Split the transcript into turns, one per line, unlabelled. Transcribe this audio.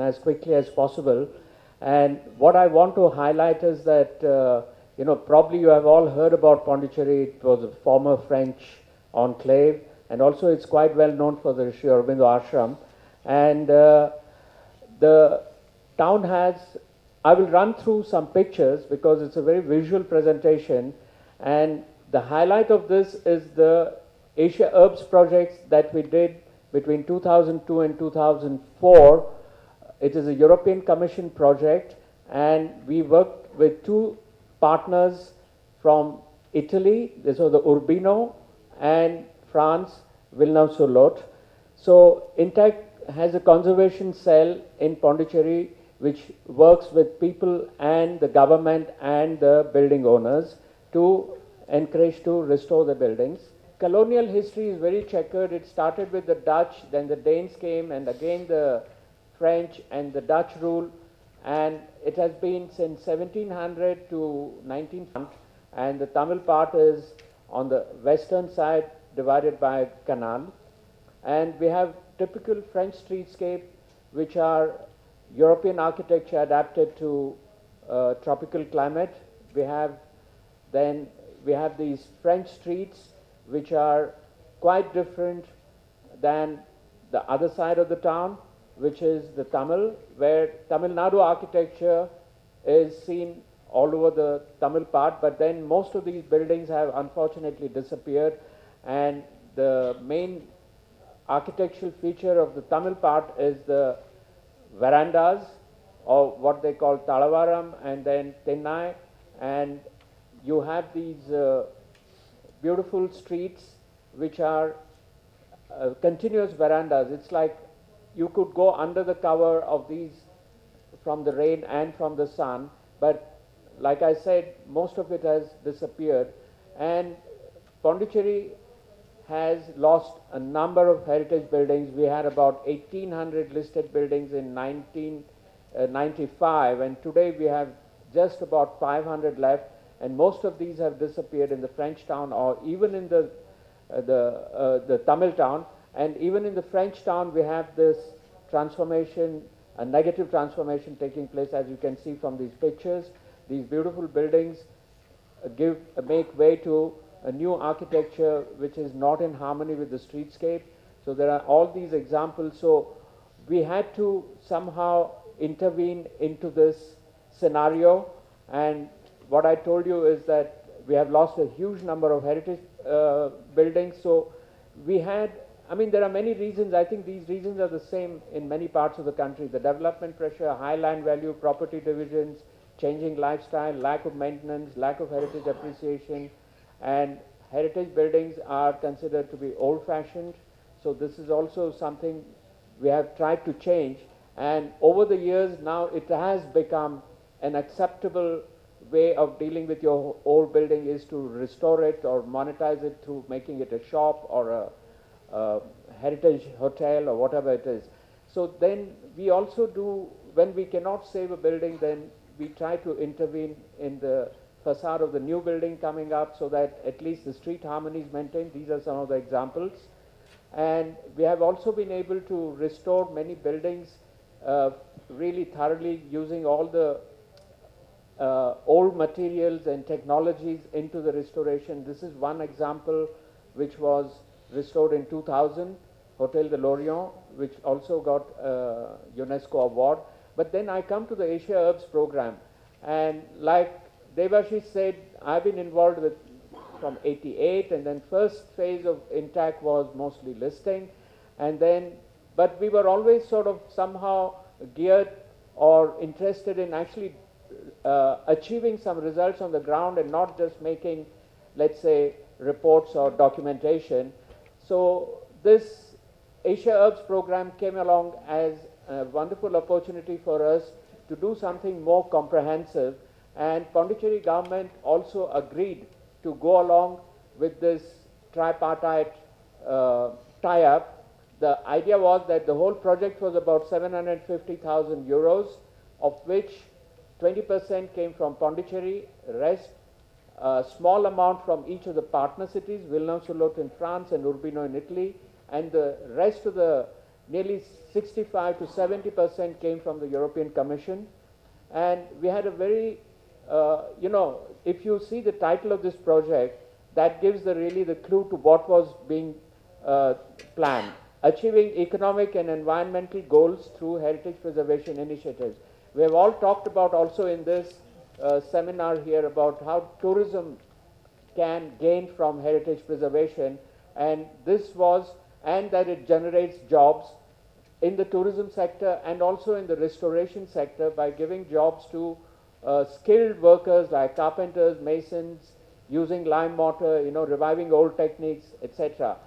as quickly as possible. And what I want to highlight is that, probably you have all heard about Pondicherry. It was a former French enclave, and also it's quite well known for the Sri Aurobindo Ashram. And the town has, I will run through some pictures because it's a very visual presentation, and the highlight of this is the Asia Herbs projects that we did between 2002 and 2004. It is a European Commission project, and we worked with two partners from Italy. This was the Urbino, and France, Villeneuve-sur-Lot. So INTACH has a conservation cell in Pondicherry which works with people and the government and the building owners to encourage to restore the buildings. Colonial history is very checkered. It started with the Dutch, then the Danes came, and again the French and the Dutch rule, and it has been since 1700 to 1900, and the Tamil part is on the western side divided by canal. And we have typical French streetscape which are European architecture adapted to tropical climate. We have these French streets which are quite different than the other side of the town, which is the Tamil, where Tamil Nadu architecture is seen all over the Tamil part, but then most of these buildings have unfortunately disappeared, and the main architectural feature of the Tamil part is the verandas, or what they call Talavaram and then Tennai, and you have these beautiful streets which are continuous verandas. It's like you could go under the cover of these from the rain and from the sun, but like I said, most of it has disappeared, and Pondicherry has lost a number of heritage buildings. We had about 1,800 listed buildings in 1995, and today we have just about 500 left, and most of these have disappeared in the French town or even in the Tamil town. And even in the French town, we have this transformation, a negative transformation taking place, as you can see from these pictures. These beautiful buildings make way to a new architecture which is not in harmony with the streetscape. So there are all these examples. So we had to somehow intervene into this scenario, and what I told you is that we have lost a huge number of heritage buildings. So we had, there are many reasons. I think these reasons are the same in many parts of the country. The development pressure, high land value, property divisions, changing lifestyle, lack of maintenance, lack of heritage appreciation, and heritage buildings are considered to be old-fashioned. So this is also something we have tried to change, and over the years now it has become an acceptable way of dealing with your old building is to restore it or monetize it through making it a shop or a heritage hotel or whatever it is. So then we also do, when we cannot save a building, then we try to intervene in the facade of the new building coming up so that at least the street harmony is maintained. These are some of the examples. And we have also been able to restore many buildings really thoroughly using all the old materials and technologies into the restoration. This is one example which was restored in 2000, Hotel de Lorient, which also got a UNESCO award. But then I come to the Asia Herbs program, and like Devashish said, I've been involved with from 88, and then first phase of INTACH was mostly listing, and then, but we were always sort of somehow geared or interested in actually achieving some results on the ground and not just making, let's say, reports or documentation. So this Asia Herbs program came along as a wonderful opportunity for us to do something more comprehensive, and Pondicherry government also agreed to go along with this tripartite tie-up. The idea was that the whole project was about 750,000 euros, of which 20% came from Pondicherry, rest a small amount from each of the partner cities, Villeneuve-sur-Lot in France and Urbino in Italy, and the rest of the nearly 65 to 70% came from the European Commission. And we had a very, if you see the title of this project, that gives really the clue to what was being planned. Achieving economic and environmental goals through heritage preservation initiatives. We have all talked about also in this seminar here about how tourism can gain from heritage preservation, and that it generates jobs in the tourism sector and also in the restoration sector by giving jobs to skilled workers like carpenters, masons, using lime mortar, reviving old techniques, etc.